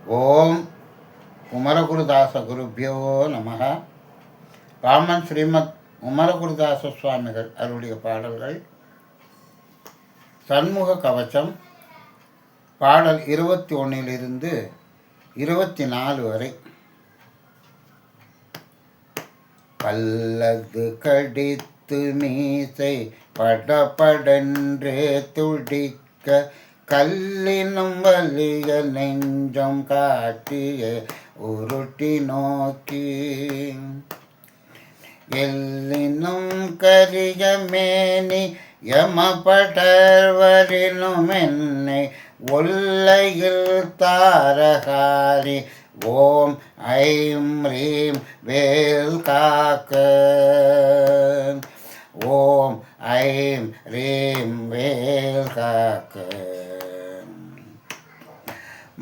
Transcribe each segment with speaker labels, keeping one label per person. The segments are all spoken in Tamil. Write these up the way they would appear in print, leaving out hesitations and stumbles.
Speaker 1: ஓம் குமரகுருதாச குருபியோ நமக. ராமன் ஸ்ரீமத் குமரகுருதாச சுவாமிகள் அவருடைய பாடல்கள். சண்முக கவசம் பாடல் 21 24 வரை. பல்லது கடித்து மீசை படபடென்று துடிக்க கல்லினும் வலிய நெஞ்சம் காட்டிய உருட்டி நோக்கி எல்லினும் கரிய மேனி யமபடர்வரினும் என்னை ஒல்லையில் தாரகாரி ஓம் ஐம் ரீம் வேல் காக்க. ஓம் ஐம் ரீம் வேல் காக்க.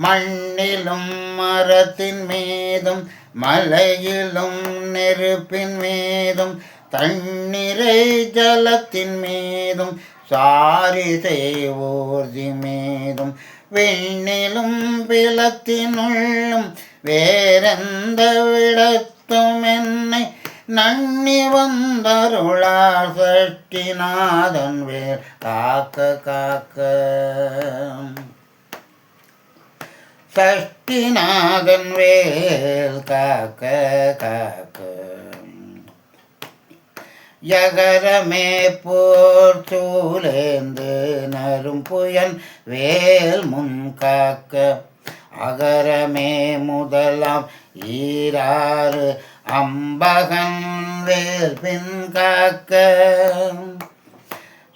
Speaker 1: மண்ணிலும் மரத்தின் மீதும் மலையிலும் நெருப்பின் மீதும் தண்ணீரை ஜலத்தின் மீதும் சாரிசை ஊர்தி மீதும் விண்ணிலும் பிலத்தினுள்ளும் வேறெந்த விடத்தும் என்னை நன்னி வந்தருளார் சஷ்டிநாதன் வேல் காக்க காக்க. சஷ்டிநாதன் வேல் காக்க காக்க. யகரமே போர் சூலேந்து நரும் புயன் வேல் முன் காக்க. அகரமே முதலாம் ஈராறு அம்பகன் வேல் பின் காக்க.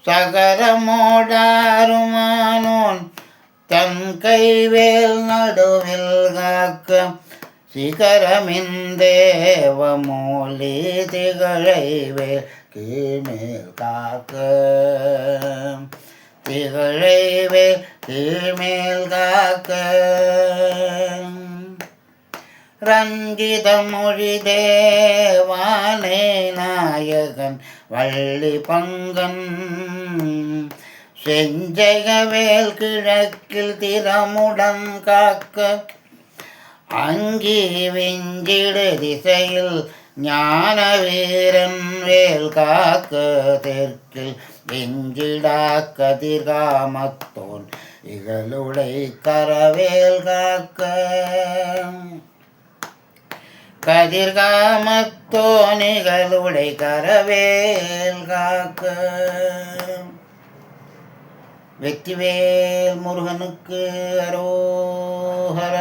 Speaker 1: சகரமோடாருமானோன் தன் கைவேல் நடுவில் காக்க. சிகரமின் தேவமூலி திகழைவேல் கீழ்மேல் காக்க. திகழைவேல் கீழ்மேல் காக்க. ரஞ்சித மொழி தேவானை நாயகன் வள்ளி பங்கன் செஞ்சகவேல் கிழக்கில் திறமுடன் காக்க. அங்கி விஞ்சிடு திசையில் ஞான வீரன் வேல் காக்க. தெற்கில் விஞ்சிடா கதிர்காமத்தோன் இகழுடை கரவேல் காக்க. கதிர்காமத்தோன் இகழுடை கரவேல் காக்க. வெற்றிவேல் முருகனுக்கு அரோகரா.